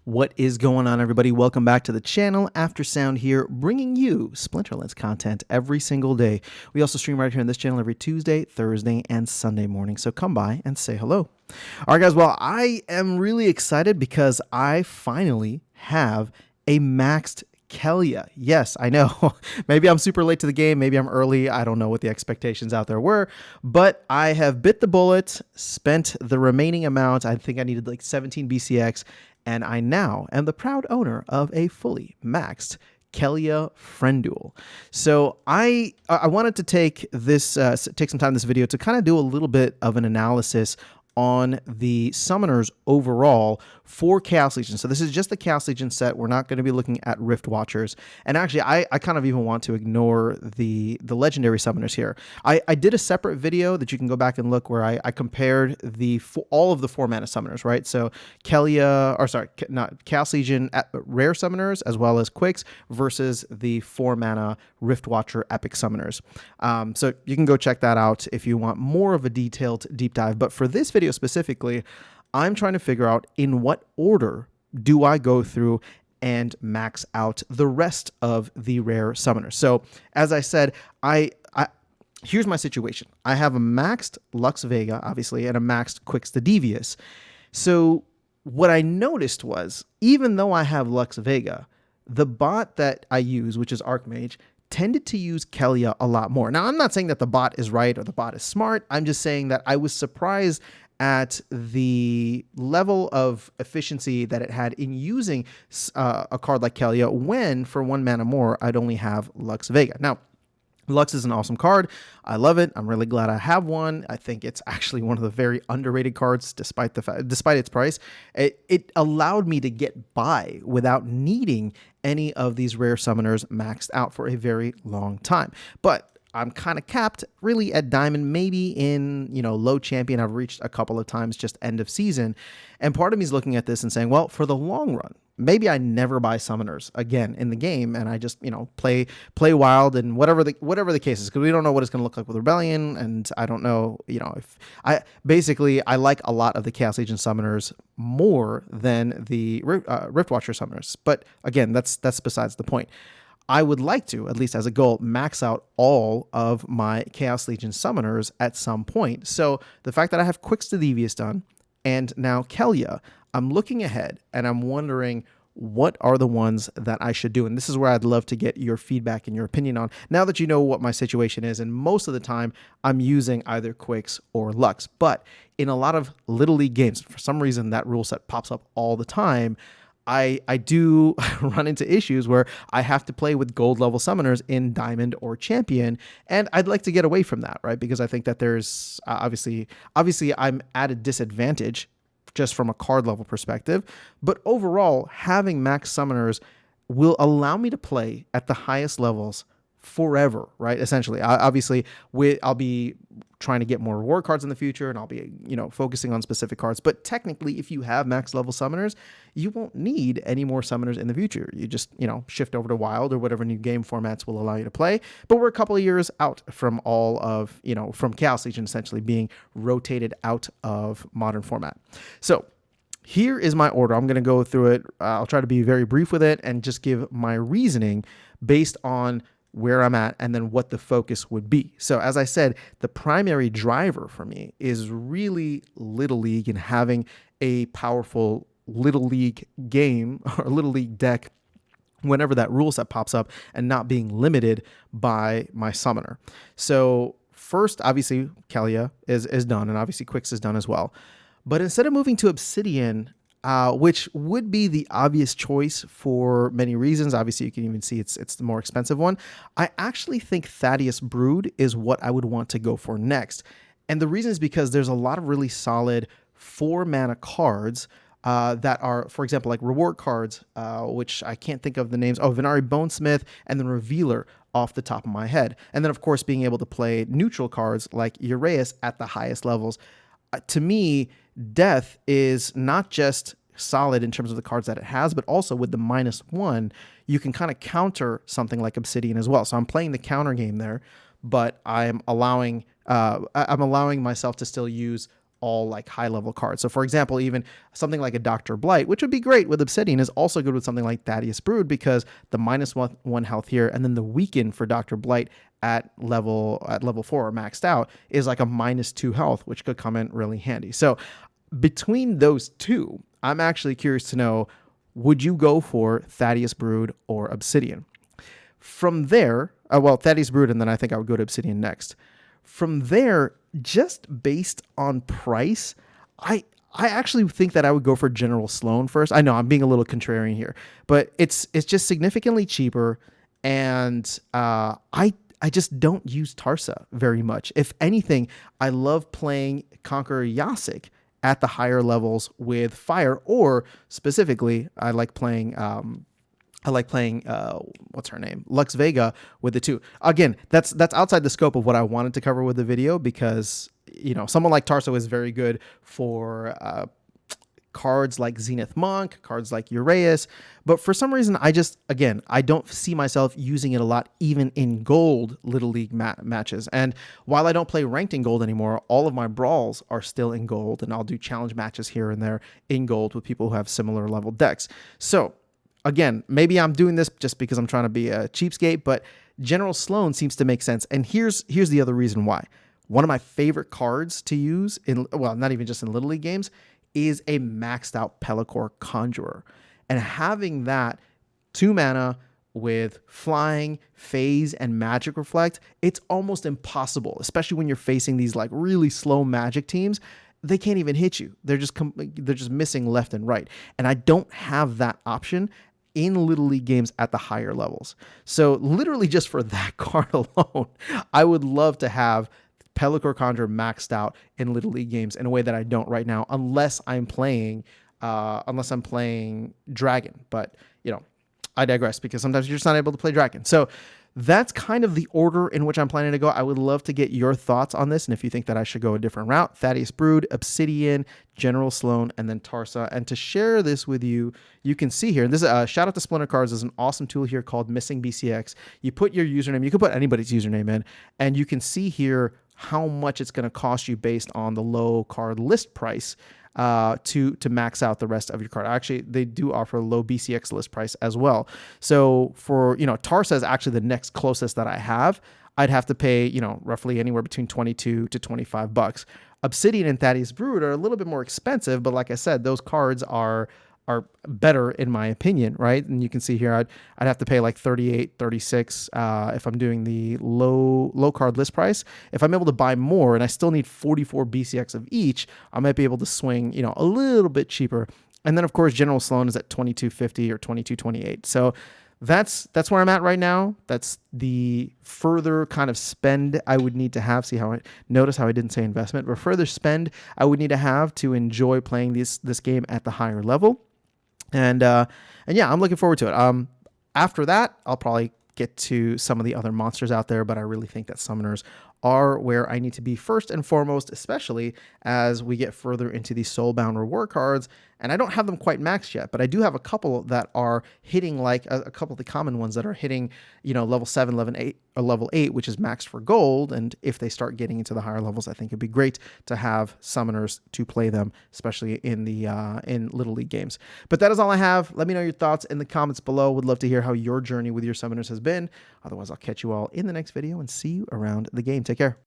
What is going on, everybody? Welcome back to the channel. After Sound here, bringing you Splinterlands content every single day. We also stream right here on this channel every Tuesday, Thursday, and Sunday morning, so come by and say hello. All right, guys, well, I am really excited because I finally have a maxed Kelya. Yes, I know. Maybe I'm super late to the game. Maybe I'm early. I don't know what the expectations out there were, but I have bit the bullet, spent the remaining amount. I think I needed like 17 BCX, and I now am the proud owner of a fully maxed Kelya friend duel. So I wanted to take some time in this video to kind of do a little bit of an analysis on the summoners overall for Chaos Legion. So this is just the Chaos Legion set. We're not going to be looking at Rift Watchers. And actually, I kind of even want to ignore the legendary summoners here. I did a separate video that you can go back and look where I compared all of the 4-mana summoners, right? So Chaos Legion rare summoners as well as Quicks versus the 4-mana Rift Watcher epic summoners. So you can go check that out if you want more of a detailed deep dive. But for this video specifically, I'm trying to figure out in what order do I go through and max out the rest of the rare summoners. So as I said, here's my situation. I have a maxed Lux Vega, obviously, and a maxed Quicks the Devious. So what I noticed was, even though I have Lux Vega, the bot that I use, which is Archmage, tended to use Kelya a lot more. Now, I'm not saying that the bot is right or the bot is smart. I'm just saying that I was surprised at the level of efficiency that it had in using a card like Kelya when, for 1 mana more, I'd only have Lux Vega. Now, Lux is an awesome card. I love it. I'm really glad I have one. I think it's actually one of the very underrated cards, despite its price. It allowed me to get by without needing any of these rare summoners maxed out for a very long time. But I'm kind of capped really at Diamond, maybe in, low champion. I've reached a couple of times just end of season. And part of me is looking at this and saying, well, for the long run, maybe I never buy summoners again in the game, and I just, play wild and whatever the case is, because we don't know what it's going to look like with Rebellion, and I don't know, if I like a lot of the Chaos Legion summoners more than the Rift Watcher summoners. But again, that's besides the point. I would like to, at least as a goal, max out all of my Chaos Legion summoners at some point. So the fact that I have Quicks the Devious done, and now Kelya, I'm looking ahead and I'm wondering what are the ones that I should do. And this is where I'd love to get your feedback and your opinion on, now that you know what my situation is. And most of the time I'm using either Quicks or Lux. But in a lot of Little League games, for some reason that rule set pops up all the time. I do run into issues where I have to play with gold level summoners in Diamond or Champion, and I'd like to get away from that, right? Because I think that there's obviously I'm at a disadvantage just from a card level perspective, but overall having max summoners will allow me to play at the highest levels forever, right? Essentially, I'll be trying to get more reward cards in the future, and I'll be, focusing on specific cards. But technically, if you have max level summoners, you won't need any more summoners in the future. You just, shift over to Wild or whatever new game formats will allow you to play. But we're a couple of years out from all of, from Chaos Legion essentially being rotated out of modern format. So here is my order. I'm going to go through it. I'll try to be very brief with it and just give my reasoning based on where I'm at and then what the focus would be. So as I said, the primary driver for me is really Little League and having a powerful Little League game or Little League deck whenever that rule set pops up, and not being limited by my summoner. So first, obviously, Kelya is done, and obviously Quicks is done as well. But instead of moving to Obsidian, which would be the obvious choice for many reasons. Obviously, you can even see it's the more expensive one. I actually think Thaddeus Brood is what I would want to go for next. And the reason is because there's a lot of really solid 4-mana cards that are, for example, like reward cards, which I can't think of the names. Oh, Venari Bonesmith and then Revealer off the top of my head. And then, of course, being able to play neutral cards like Uraeus at the highest levels. To me, Death is not just solid in terms of the cards that it has, but also with the -1, you can kind of counter something like Obsidian as well. So I'm playing the counter game there, but I'm allowing myself to still use all like high level cards. So for example, even something like a Dr. Blight, which would be great with Obsidian, is also good with something like Thaddeus Brood, because the -1 health here, and then the weaken for Dr. Blight at level 4 or maxed out is like a -2 health, which could come in really handy. So between those two, I'm actually curious to know, would you go for Thaddeus Brood or Obsidian? From there, well, Thaddeus Brood, and then I think I would go to Obsidian next. From there, just based on price, I actually think that I would go for General Sloan first. I know I'm being a little contrarian here, but it's just significantly cheaper, and I just don't use Tarsa very much. If anything, I love playing Conqueror Yasik at the higher levels with fire, or specifically, I like playing what's her name, Lux Vega, with the 2. Again, that's outside the scope of what I wanted to cover with the video, because someone like Tarso is very good for cards like Zenith Monk, cards like Uraeus, but for some reason I don't see myself using it a lot, even in gold Little League matches. And while I don't play ranked in gold anymore, all of my brawls are still in gold, and I'll do challenge matches here and there in gold with people who have similar level decks. So again, maybe I'm doing this just because I'm trying to be a cheapskate, but General Sloan seems to make sense. And here's the other reason why. One of my favorite cards to use not even just in Little League games, is a maxed out Pelacor Conjurer. And having that 2 mana with flying, phase, and magic reflect, it's almost impossible, especially when you're facing these like really slow magic teams. They can't even hit you. They're just missing left and right. And I don't have that option in Little League games at the higher levels. So literally just for that card alone, I would love to have Pelacor Conjurer maxed out in Little League games in a way that I don't right now, unless I'm playing Dragon. But I digress, because sometimes you're just not able to play Dragon. So that's kind of the order in which I'm planning to go. I would love to get your thoughts on this, and if you think that I should go a different route: Thaddeus Brood, Obsidian, General Sloan, and then Tarsa. And to share this with you, you can see here, and this is shout out to Splinter Cards. There's an awesome tool here called Missing BCX. You put your username, you can put anybody's username in, and you can see here how much it's going to cost you based on the low card list price to max out the rest of your card. Actually, they do offer a low BCX list price as well. So for, Tarsa is actually the next closest that I have. I'd have to pay, roughly anywhere between $22 to $25. Obsidian and Thaddeus Brood are a little bit more expensive, but like I said, those cards are better in my opinion, right? And you can see here, I'd have to pay like 38, 36 if I'm doing the low card list price. If I'm able to buy more and I still need 44 BCX of each, I might be able to swing, a little bit cheaper. And then of course, General Sloan is at 22.50 or 22.28. So that's where I'm at right now. That's the further kind of spend I would need to have. Notice how I didn't say investment, but further spend I would need to have to enjoy playing this game at the higher level. And yeah, I'm looking forward to it. After that, I'll probably get to some of the other monsters out there, but I really think that summoners are where I need to be first and foremost, especially as we get further into these soulbound reward cards. And I don't have them quite maxed yet, but I do have a couple that are hitting, like a couple of the common ones that are hitting, level 7, level 8, which is maxed for gold. And if they start getting into the higher levels, I think it'd be great to have summoners to play them, especially in the in Little League games. But that is all I have. Let me know your thoughts in the comments below. Would love to hear how your journey with your summoners has been. Otherwise, I'll catch you all in the next video and see you around the game. Take care.